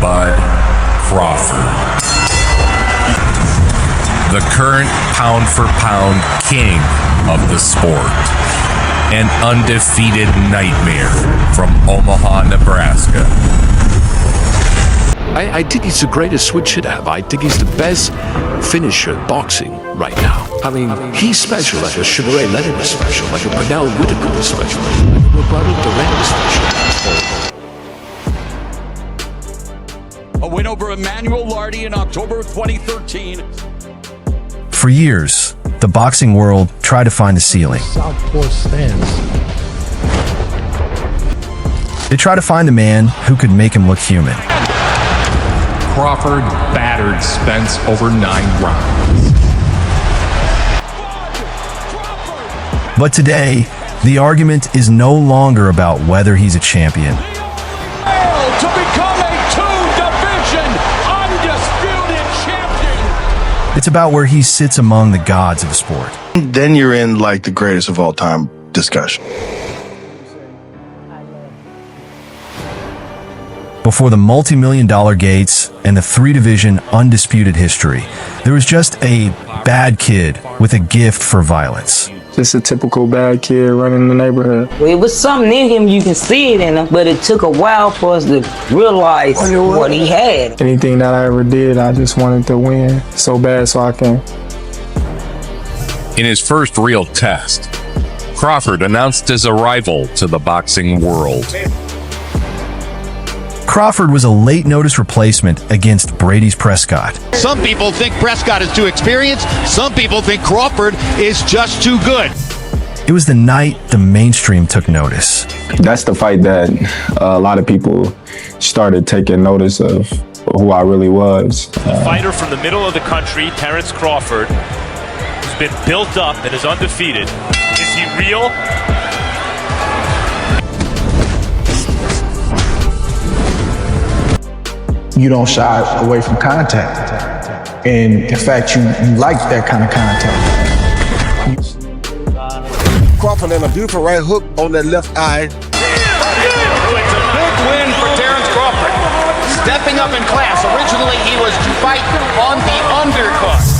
Bud Crawford. The current pound-for-pound king of the sport. An undefeated nightmare from Omaha, Nebraska. I think he's the greatest Switch should have. I think he's the best finisher in boxing right now. I mean, he's special, like a Sugar Ray Leonard is special, like a Pernell Whitaker is special, like a Roberto Duran is special. A win over Emmanuel Lardy in October of 2013. For years, the boxing world tried to find the ceiling. Southpaw stance. They tried to find a man who could make him look human. Crawford battered Spence over 9 rounds. But today, the argument is no longer about whether he's a champion. To become a 2-division undisputed champion. It's about where he sits among the gods of the sport. Then you're in like the greatest of all time discussion. Before the multi-million-dollar gates and the 3-division undisputed history, there was just a bad kid with a gift for violence. Just a typical bad kid running the neighborhood. It was something in him, you can see it in him, but it took a while for us to realize what he had. Anything that I ever did, I just wanted to win so bad so I can. In his first real test, Crawford announced his arrival to the boxing world. Crawford was a late-notice replacement against Brady's Prescott. Some people think Prescott is too experienced. Some people think Crawford is just too good. It was the night the mainstream took notice. That's the fight that a lot of people started taking notice of who I really was. The fighter from the middle of the country, Terence Crawford, who's been built up and is undefeated. Is he real? You don't shy away from contact. And in fact, you like that kind of contact. Crawford and a beautiful right hook on that left eye. It's a big win for Terence Crawford. Stepping up in class. Originally, he was to fight on the undercard.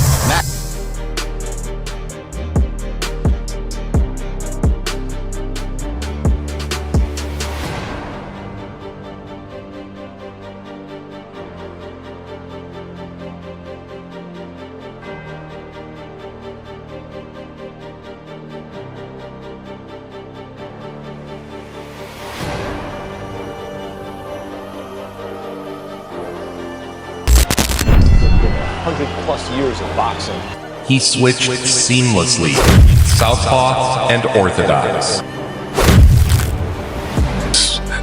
+100 years of boxing. He switched seamlessly, southpaw and orthodox.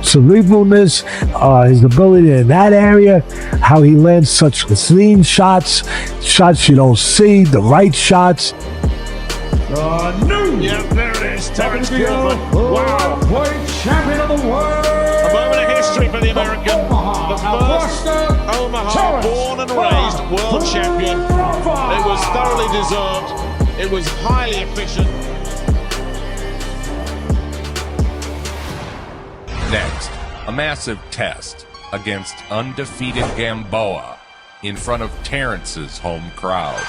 Cerebralness, his ability in that area, how he lands such clean shots, shots you don't see, the right shots. Yeah, there it is. Terence Crawford. Wow. World champion of the world. A moment of history for the American. The first Omaha born and raised world champion. It was thoroughly deserved. It was highly efficient. Next, a massive test against undefeated Gamboa in front of Terrence's home crowd.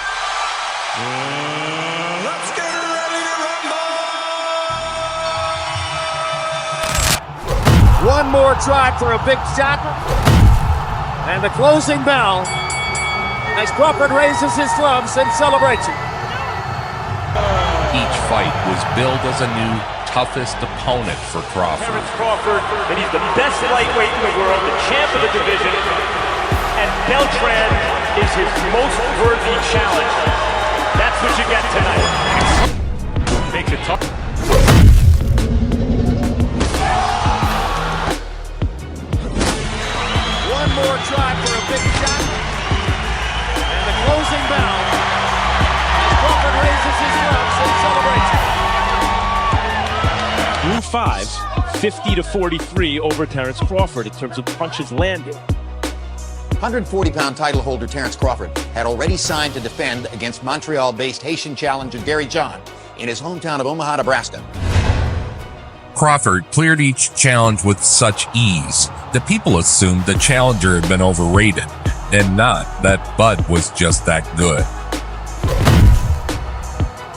Let's get ready to rumble! One more try for a big shot. And the closing bell as Crawford raises his gloves in celebration. Each fight was billed as a new, toughest opponent for Crawford. Terence Crawford, and he's the best lightweight in the world, the champ of the division. And Beltran is his most worthy challenge. That's what you get tonight. Makes it tough. One more try for a big shot. And the closing bell. Crawford raises his gloves in celebration. Rule 5, 50-43 over Terence Crawford in terms of punches landed. 140-pound title holder Terence Crawford had already signed to defend against Montreal-based Haitian challenger Gary John in his hometown of Omaha, Nebraska. Crawford cleared each challenge with such ease that people assumed the challenger had been overrated, and not that Bud was just that good.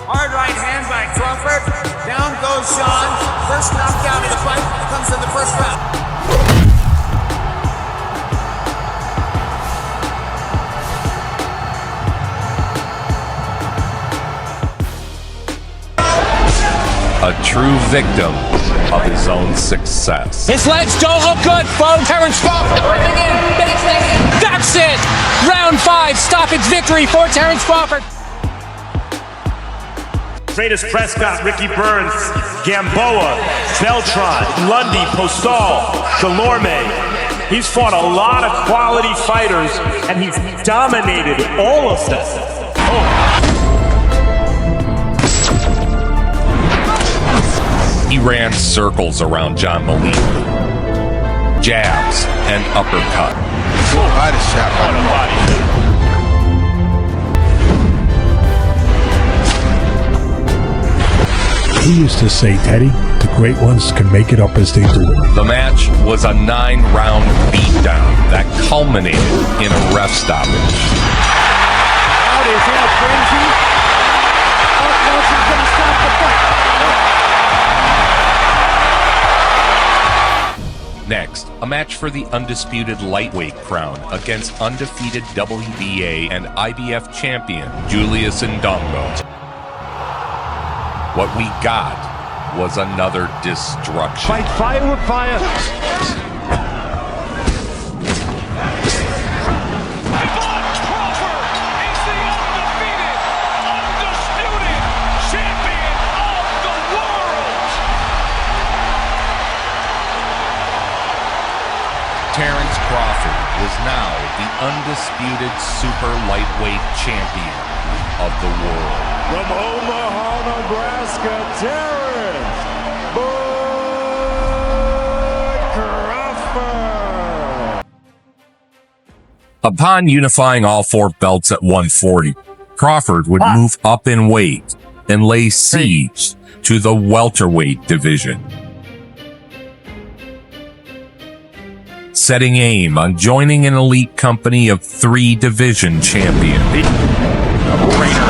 Hard right hand by Crawford. Down goes Sean. First knockdown of the fight comes in the first round. A true victim of his own success. His legs don't look good, folks. Terence Crawford. That's it. Round 5, stoppage victory for Terence Crawford. Freitas Prescott, Ricky Burns, Gamboa, Beltran, Lundy, Postal, Delorme. He's fought a lot of quality fighters, and he's dominated all of them. He ran circles around John Molina. Jabs and uppercut. Body shot by the body. He used to say, Teddy, the great ones can make it up as they do it. The match was a 9-round beatdown that culminated in a ref stoppage. Out is in a frenzy. Nelson's going to stop the fight. Next, a match for the undisputed lightweight crown against undefeated WBA and IBF champion Julius Indongo. What we got was another destruction. Fight fire with fire. Terence Crawford was now the undisputed super lightweight champion of the world. From Omaha, Nebraska, Terence Crawford. Upon unifying all 4 belts at 140, Crawford would move up in weight and lay siege to the welterweight division, setting aim on joining an elite company of 3 division champions.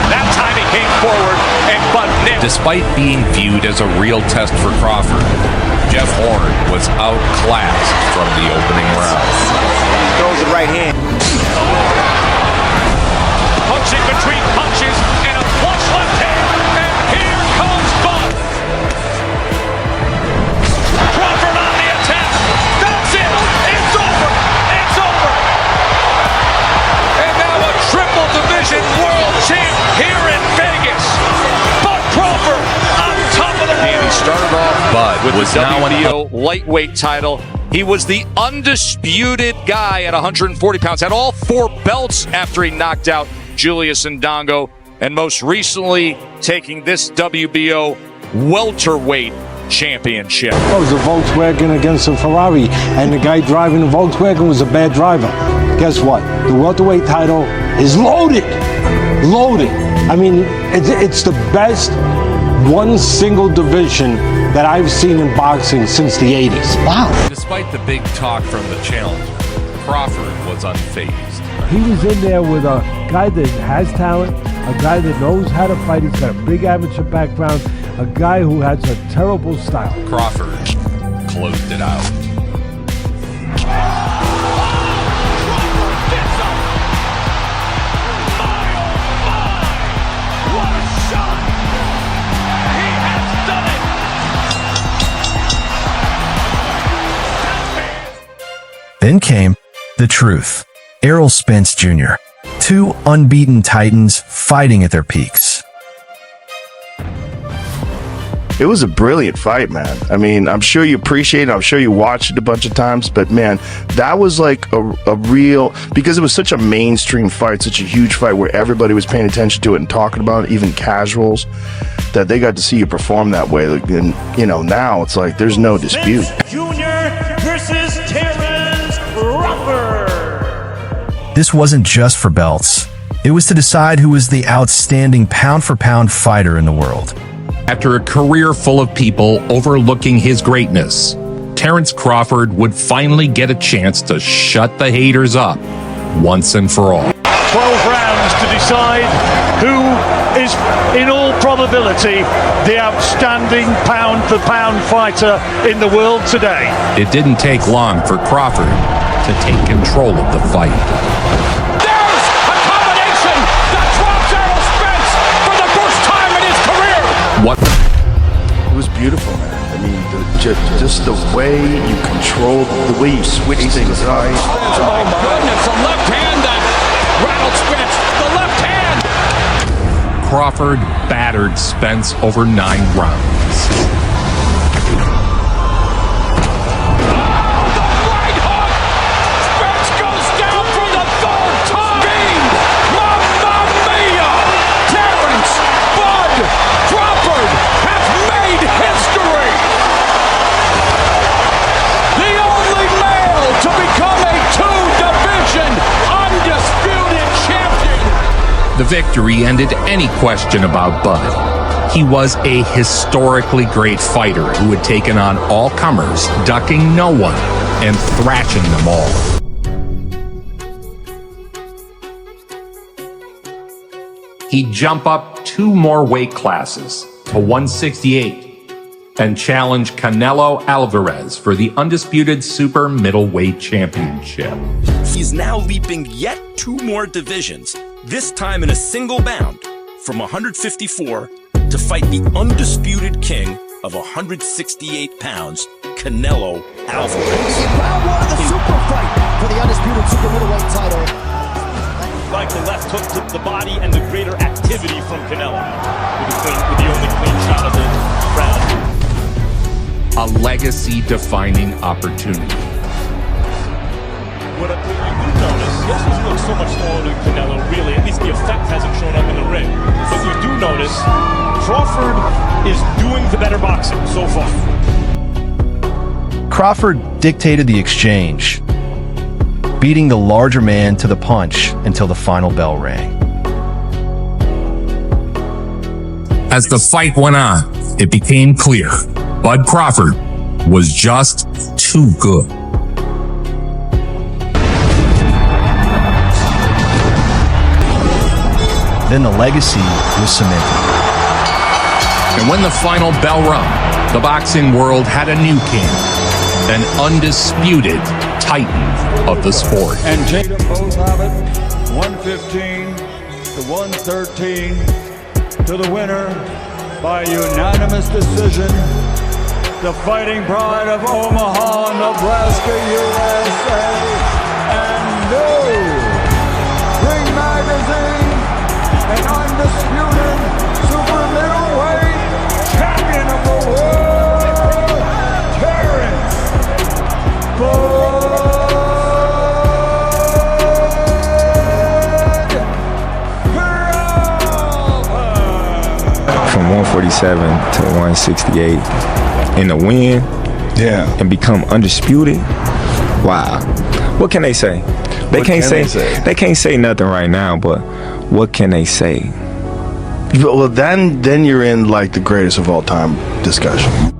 That time he came forward and Bud nipped. Despite being viewed as a real test for Crawford, Jeff Horn was outclassed from the opening round. Throws the right hand. Punching between punches and a flush left hand. And here comes Bud. Crawford on the attack. That's it. It's over. It's over. And now a triple division world champ here in Vegas. Bud Crawford on top of the world. He started off Bud With was the now WBO lightweight title. He was the undisputed guy at 140 pounds. Had all 4 belts after he knocked out Julius Indongo. And most recently taking this WBO welterweight championship. It was a Volkswagen against a Ferrari, and the guy driving the Volkswagen was a bad driver. Guess what? The welterweight title is loaded. Loaded. I mean, it's the best one single division that I've seen in boxing since the 80s. Wow. Despite the big talk from the challenger, Crawford was unfazed. He was in there with a guy that has talent, a guy that knows how to fight. He's got a big amateur background, a guy who has a terrible style. Crawford closed it out. Then came the truth. Errol Spence Jr., 2 unbeaten titans fighting at their peaks. It was a brilliant fight, man. I mean, I'm sure you appreciate it. I'm sure you watched it a bunch of times, but man, that was like a real, because it was such a mainstream fight, such a huge fight where everybody was paying attention to it and talking about it, even casuals, that they got to see you perform that way. And, you know, now it's like there's no dispute. Junior versus Terence Crawford. This wasn't just for belts. It was to decide who was the outstanding pound-for-pound fighter in the world. After a career full of people overlooking his greatness, Terence Crawford would finally get a chance to shut the haters up once and for all. 12 rounds to decide who is, in all probability, the outstanding pound-for-pound fighter in the world today. It didn't take long for Crawford to take control of the fight. There's a combination that drops Errol Spence for the first time in his career. What? It was beautiful, man. I mean, just the way you control, the way you switch things up. Oh my goodness, a left hand that rattled Spence. The left hand. Crawford battered Spence over 9 rounds. The victory ended any question about Bud. He was a historically great fighter who had taken on all comers, ducking no one and thrashing them all. He'd jump up 2 more weight classes to 168 and challenge Canelo Alvarez for the undisputed super middleweight championship. He's now leaping yet 2 more divisions, this time in a single bound, from 154 to fight the undisputed king of 168 pounds, Canelo Alvarez. Round 1 of the super fight for the undisputed super middleweight title. Like the left hook to the body and the greater activity from Canelo with the only clean shot of the round. A legacy-defining opportunity. What you do notice, yes, he looks so much smaller than Canelo, really. At least the effect hasn't shown up in the ring. But you do notice Crawford is doing the better boxing so far. Crawford dictated the exchange, beating the larger man to the punch until the final bell rang. As the fight went on, it became clear Bud Crawford was just too good. Then the legacy was cemented. And when the final bell rung, the boxing world had a new king, an undisputed titan of the sport. And Jada both have it, 115 to 113 to the winner by unanimous decision, the Fighting Pride of Omaha, Nebraska, USA, and new Ring Magazine, an undisputed super middleweight champion of the world, Terence From 147 to 168 in the win, and become undisputed. Wow, what can they say? They can't say nothing right now, but what can they say? Well, then you're in like the greatest of all time discussion.